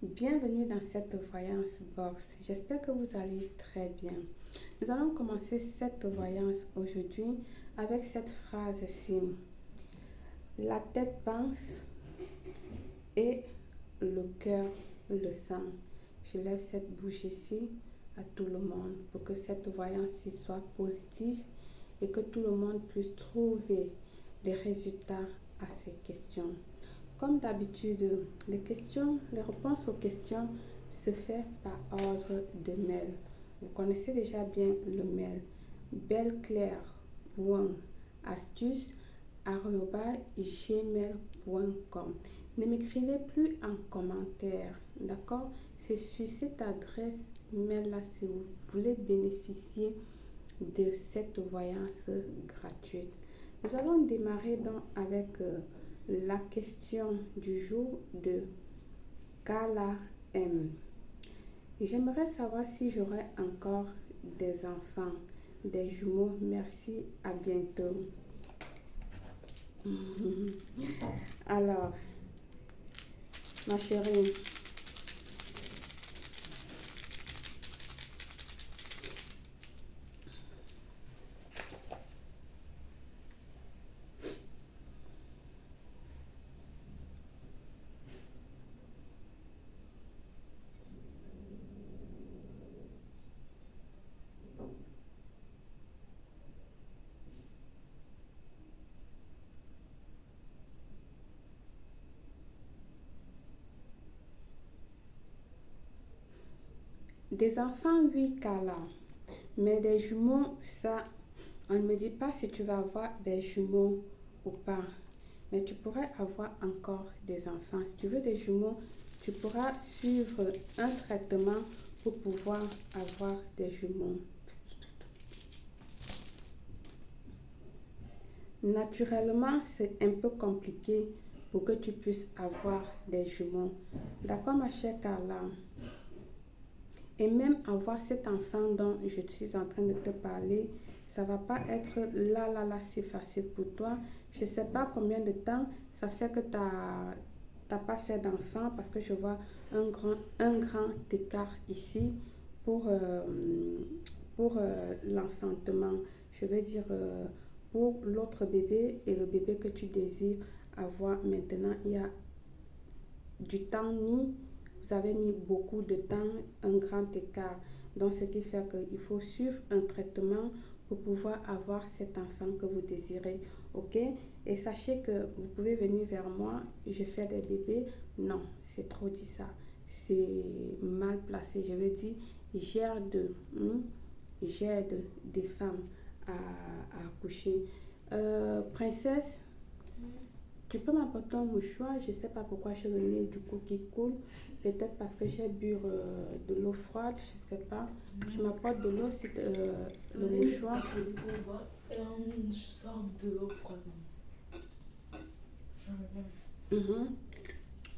Bienvenue dans cette voyance box. J'espère que vous allez très bien. Nous allons commencer cette voyance aujourd'hui avec cette phrase-ci. La tête pense et le cœur le sent. Je lève cette bouche-ci à tout le monde pour que cette voyance-ci soit positive et que tout le monde puisse trouver des résultats à ces questions. Comme d'habitude, les réponses aux questions se font par ordre de mail. Vous connaissez déjà bien le mail belleclaire.astuce@gmail.com. Ne m'écrivez plus en commentaire, d'accord? C'est sur cette adresse mail-là si vous voulez bénéficier de cette voyance gratuite. Nous allons démarrer donc avec la question du jour de Kala M. J'aimerais savoir si j'aurai encore des enfants, des jumeaux. Merci, à bientôt. Alors, ma chérie, des enfants, oui, Kala. Mais des jumeaux, ça, on ne me dit pas si tu vas avoir des jumeaux ou pas. Mais tu pourrais avoir encore des enfants. Si tu veux des jumeaux, tu pourras suivre un traitement pour pouvoir avoir des jumeaux. Naturellement, c'est un peu compliqué pour que tu puisses avoir des jumeaux. D'accord, ma chère Carla? Et même avoir cet enfant dont je suis en train de te parler, ça va pas être là si facile pour toi. Je sais pas combien de temps ça fait que t'as pas fait d'enfant parce que je vois un grand écart ici pour, l'enfantement. Je veux dire pour l'autre bébé et le bébé que tu désires avoir maintenant, il y a du temps mis, vous avez mis beaucoup de temps, un grand écart. Donc, ce qui fait qu'il faut suivre un traitement pour pouvoir avoir cet enfant que vous désirez. Ok? Et sachez que vous pouvez venir vers moi, je fais des bébés. Non, c'est trop dit ça. C'est mal placé. Je veux dire, j'aide, j'aide des femmes à accoucher. Princesse, tu peux m'apporter un mouchoir, je ne sais pas pourquoi j'ai le nez du coup qui coule. Peut-être parce que j'ai bu de l'eau froide, je ne sais pas. Tu m'apportes de l'eau, c'est le mouchoir. Je sors de l'eau froide. Mhm.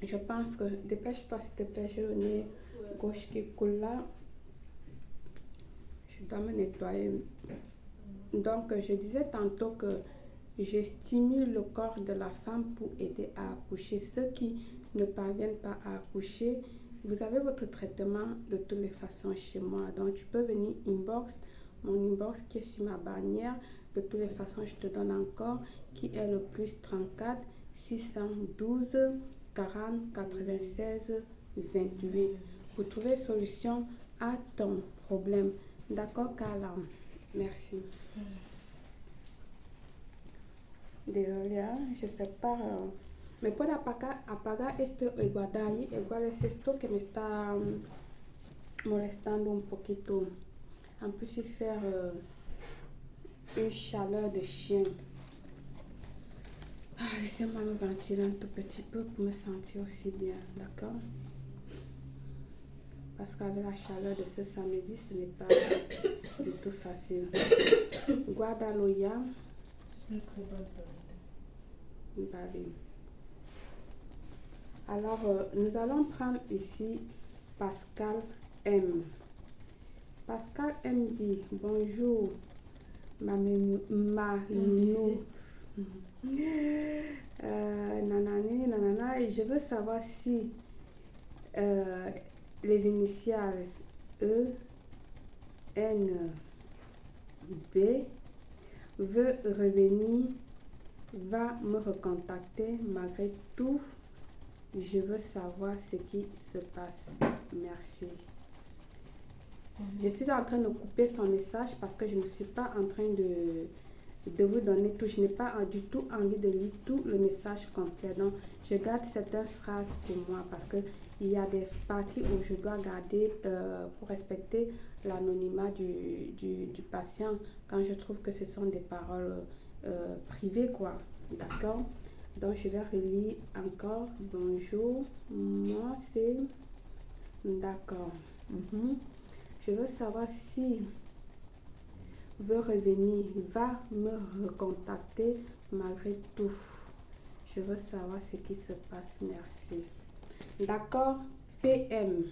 Je pense que, dépêche-toi s'il te plaît, j'ai le nez gauche qui coule là. Je dois me nettoyer. Donc, je disais tantôt que je stimule le corps de la femme pour aider à accoucher. Ceux qui ne parviennent pas à accoucher, vous avez votre traitement de toutes les façons chez moi. Donc, tu peux venir inbox, mon inbox qui est sur ma bannière. De toutes les façons, je te donne encore qui est le plus 34 612 40 96 28 pour trouver solution à ton problème. D'accord, Carla? Merci. Désolée, je sais pas. ¿Me puede apagar este guardar ahí? Igual es esto que me está molestando un poquito. En plus, il fait une chaleur de chien. Laissez-moi me ventiler un tout petit peu pour me sentir aussi bien, d'accord? Parce qu'avec la chaleur de ce samedi, ce n'est pas du tout facile. Guadaloya. Bali. Alors, nous allons prendre ici Pascal M. Pascal M dit bonjour, ma nounou. Nanani, nanana, et je veux savoir si euh, les initiales E, N, B, veut revenir, va me recontacter malgré tout. Je veux savoir ce qui se passe. Merci. Je suis en train de couper son message parce que je ne suis pas en train de vous donner tout. Je n'ai pas du tout envie de lire tout le message complet. Donc, je garde certaines phrases pour moi parce qu'il y a des parties où je dois garder pour respecter l'anonymat du patient quand je trouve que ce sont des paroles privées, quoi. D'accord? Donc, je vais relire encore. Bonjour, moi c'est... D'accord. Je veux savoir si veut revenir, va me recontacter malgré tout. Je veux savoir ce qui se passe. Merci. D'accord? PM.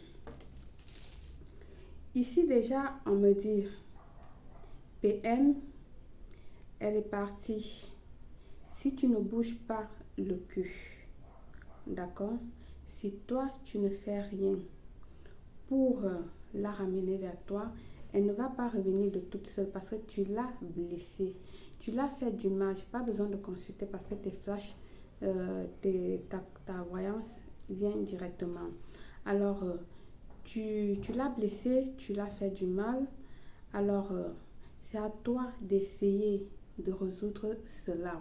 Ici déjà, on me dit PM, elle est partie. Si tu ne bouges pas le cul, d'accord? Si toi, tu ne fais rien pour la ramener vers toi, elle ne va pas revenir de toute seule parce que tu l'as blessée. Tu l'as fait du mal. Je n'ai pas besoin de consulter parce que tes flashs, ta voyance vient directement. Alors, tu l'as blessée, tu l'as fait du mal. Alors, c'est à toi d'essayer de résoudre cela.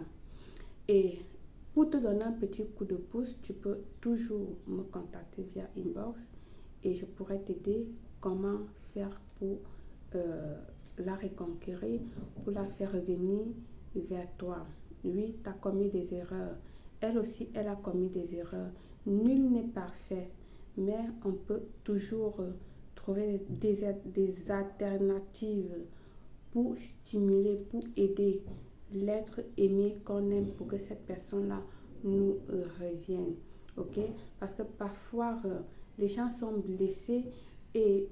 Et pour te donner un petit coup de pouce, tu peux toujours me contacter via inbox et je pourrais t'aider comment faire pour la reconquérir, pour la faire revenir vers toi. Oui, tu as commis des erreurs. Elle aussi, elle a commis des erreurs. Nul n'est parfait, mais on peut toujours trouver des alternatives pour stimuler, pour aider l'être aimé qu'on aime pour que cette personne-là nous revienne. Ok? Parce que parfois, les gens sont blessés et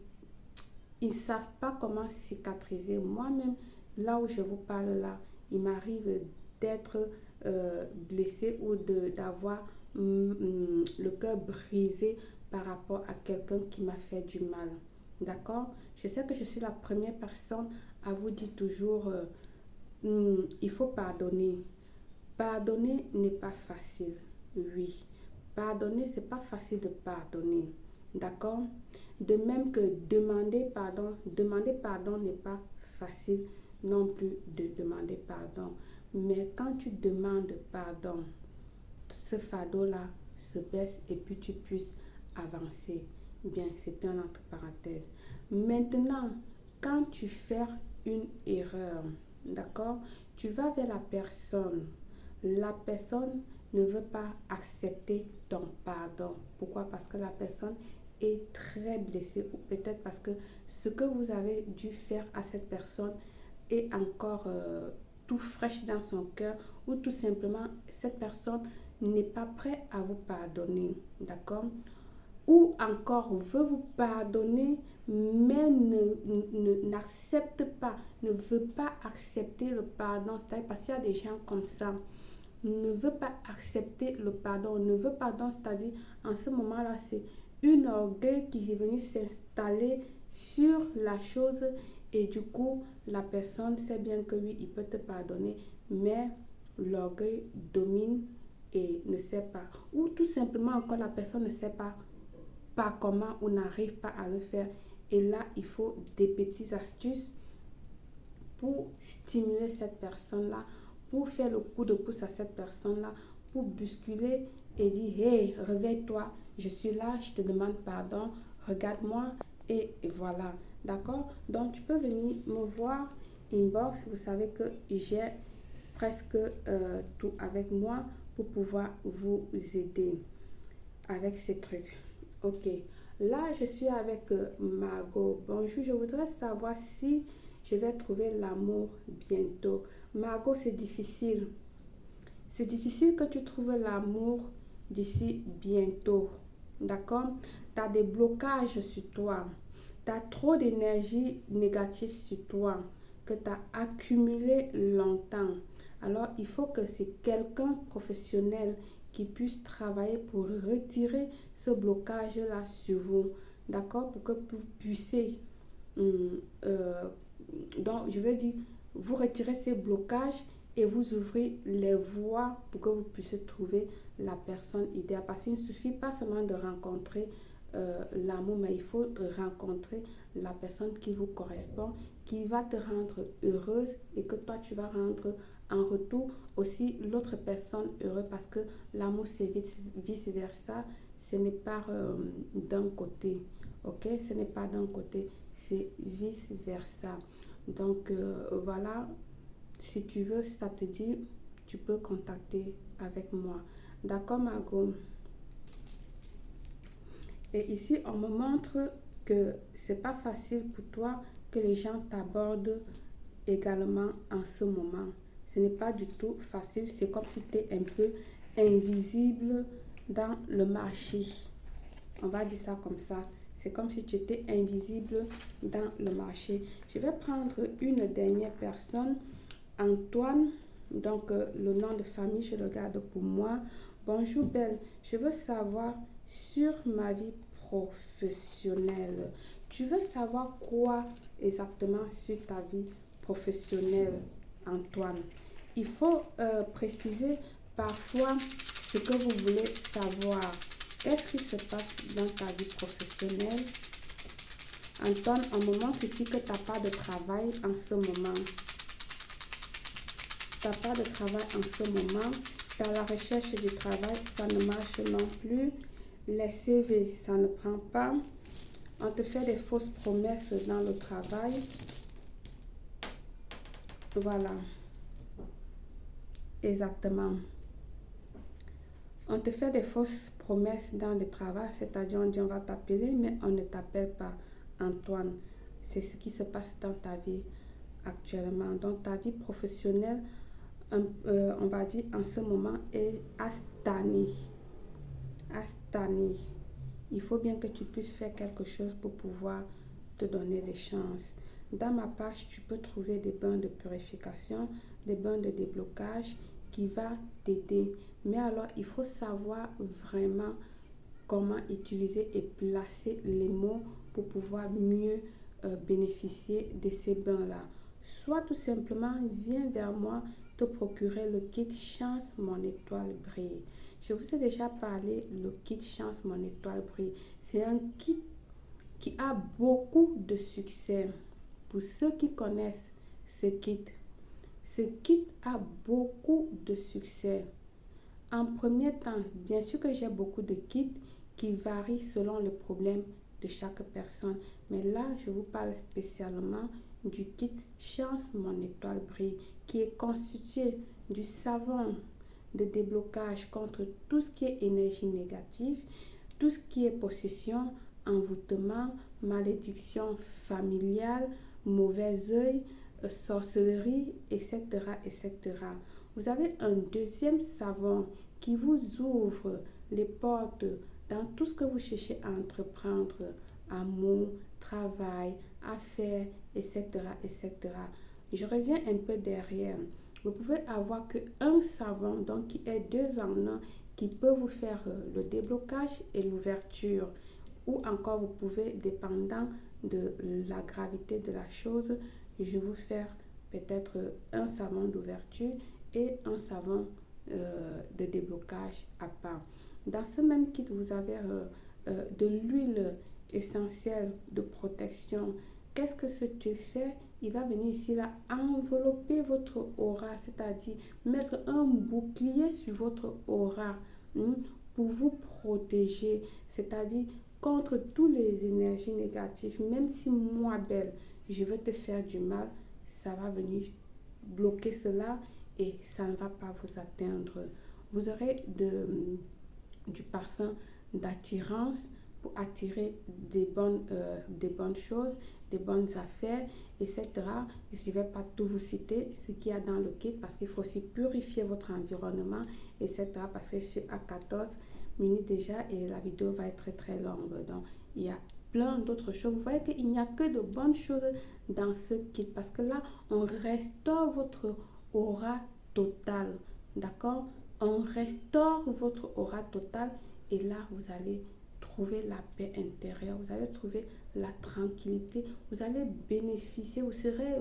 ils ne savent pas comment cicatriser. Moi-même, là où je vous parle là, il m'arrive d'être blessée ou d'avoir le cœur brisé par rapport à quelqu'un qui m'a fait du mal. D'accord? Je sais que je suis la première personne à vous dire toujours, il faut pardonner. Pardonner n'est pas facile. Oui. Pardonner, c'est pas facile de pardonner. D'accord? De même que demander pardon n'est pas facile non plus de demander pardon. Mais quand tu demandes pardon, ce fardeau-là se baisse et puis tu puisses avancer. Bien, c'est un entre parenthèses. Maintenant, quand tu fais une erreur, d'accord, tu vas vers la personne. La personne ne veut pas accepter ton pardon. Pourquoi? Parce que la personne est très blessée ou peut-être parce que ce que vous avez dû faire à cette personne est encore tout fraîche dans son cœur ou tout simplement cette personne n'est pas prête à vous pardonner. D'accord? Ou encore veut vous pardonner mais n'accepte pas, ne veut pas accepter le pardon. C'est-à-dire parce qu'il y a des gens comme ça, ne veut pas accepter le pardon, ne veut pardon, c'est-à-dire en ce moment-là, c'est une orgueil qui est venu s'installer sur la chose et du coup, la personne sait bien que oui, il peut te pardonner, mais l'orgueil domine et ne sait pas. Ou tout simplement encore la personne ne sait pas comment ou n'arrive pas à le faire. Et là, il faut des petites astuces pour stimuler cette personne-là, pour faire le coup de pouce à cette personne-là, pour bousculer et dire, hey, réveille-toi, je suis là, je te demande pardon, regarde-moi et voilà. D'accord? Donc, tu peux venir me voir inbox. Vous savez que j'ai presque tout avec moi pour pouvoir vous aider avec ces trucs. Ok. Là, je suis avec Margot. Bonjour, je voudrais savoir si je vais trouver l'amour bientôt. Margot, c'est difficile. C'est difficile que tu trouves l'amour d'ici bientôt. D'accord? Tu as des blocages sur toi. Tu as trop d'énergie négative sur toi que tu as accumulé longtemps. Alors, il faut que c'est quelqu'un professionnel qui puisse travailler pour retirer ce blocage-là sur vous. D'accord? Pour que vous puissiez, donc je veux dire, vous retirez ces blocages et vous ouvrez les voies pour que vous puissiez trouver la personne idéale. Parce qu'il ne suffit pas seulement de rencontrer l'amour, mais il faut rencontrer la personne qui vous correspond, qui va te rendre heureuse et que toi tu vas rendre en retour aussi l'autre personne heureuse, parce que l'amour c'est vice versa, ce n'est pas d'un côté, ok, ce n'est pas d'un côté, c'est vice versa. Donc voilà, si tu veux, si ça te dit, tu peux contacter avec moi. D'accord, Margot? Et ici, on me montre que c'est pas facile pour toi que les gens t'abordent également en ce moment. Ce n'est pas du tout facile. C'est comme si tu es un peu invisible dans le marché. On va dire ça comme ça. C'est comme si tu étais invisible dans le marché. Je vais prendre une dernière personne. Antoine. Donc, le nom de famille, je le garde pour moi. Bonjour, Belle. Je veux savoir sur ma vie professionnelle. Tu veux savoir quoi exactement sur ta vie professionnelle, Antoine? Il faut préciser parfois ce que vous voulez savoir. Qu'est-ce qui se passe dans ta vie professionnelle? Antoine, on me montre ici que tu n'as pas de travail en ce moment. Tu n'as pas de travail en ce moment. Tu as la recherche du travail, ça ne marche non plus. Les CV, ça ne prend pas. On te fait des fausses promesses dans le travail. Voilà. Exactement. On te fait des fausses promesses dans le travail, c'est-à-dire on dit on va t'appeler, mais on ne t'appelle pas, Antoine. C'est ce qui se passe dans ta vie actuellement. Donc ta vie professionnelle, on va dire en ce moment, est astanée. Astanée. Il faut bien que tu puisses faire quelque chose pour pouvoir te donner des chances. Dans ma page, tu peux trouver des bains de purification, des bains de déblocage qui va t'aider. Mais alors, il faut savoir vraiment comment utiliser et placer les mots pour pouvoir mieux bénéficier de ces bains-là. Soit tout simplement, viens vers moi te procurer le kit Chance Mon Étoile Brille. Je vous ai déjà parlé le kit Chance Mon Étoile Brille. C'est un kit qui a beaucoup de succès. Pour ceux qui connaissent ce kit a beaucoup de succès. En premier temps, bien sûr que j'ai beaucoup de kits qui varient selon le problème de chaque personne. Mais là, je vous parle spécialement du kit Chance Mon Étoile Brille, qui est constitué du savon de déblocage contre tout ce qui est énergie négative, tout ce qui est possession, envoûtement, malédiction familiale, mauvais œil, sorcellerie, etc., etc. Vous avez un deuxième savon qui vous ouvre les portes dans tout ce que vous cherchez à entreprendre, amour, travail, affaires, etc., etc. Je reviens un peu derrière. Vous pouvez avoir qu'un savon, donc qui est 2 en 1, qui peut vous faire le déblocage et l'ouverture. Ou encore, vous pouvez, dépendant de la gravité de la chose, je vais vous faire peut-être un savon d'ouverture et un savon de déblocage à part. Dans ce même kit, vous avez de l'huile essentielle de protection. Qu'est-ce que ce tu fais? Il va venir ici là envelopper votre aura, c'est-à-dire mettre un bouclier sur votre aura pour vous protéger, c'est-à-dire contre toutes les énergies négatives. Même si moi, Belle, je veux te faire du mal, ça va venir bloquer cela et ça ne va pas vous atteindre. Vous aurez du parfum d'attirance pour attirer des bonnes choses, des bonnes affaires, etc. Et je ne vais pas tout vous citer, ce qu'il y a dans le kit, parce qu'il faut aussi purifier votre environnement, etc. Parce que je suis à 14 minutes déjà et la vidéo va être très longue. Donc, il y a plein d'autres choses. Vous voyez qu'il n'y a que de bonnes choses dans ce kit, parce que là, on restaure votre aura totale. D'accord? On restaure votre aura totale et là, vous allez trouver la paix intérieure, vous allez trouver la tranquillité, vous allez bénéficier, vous serez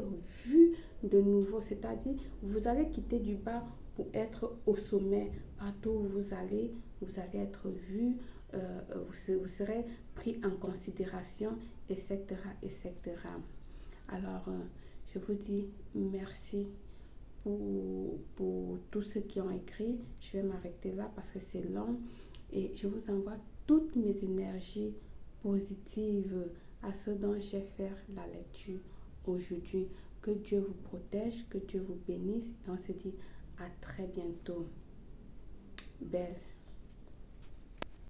vu de nouveau, c'est-à-dire vous allez quitter du bas pour être au sommet. Partout où vous allez être vu, vous serez pris en considération, etc., etc. Alors, je vous dis merci pour tous ceux qui ont écrit. Je vais m'arrêter là parce que c'est long et je vous envoie toutes mes énergies positives à ce dont j'ai fait la lecture aujourd'hui. Que Dieu vous protège, que Dieu vous bénisse et on se dit à très bientôt. Belle.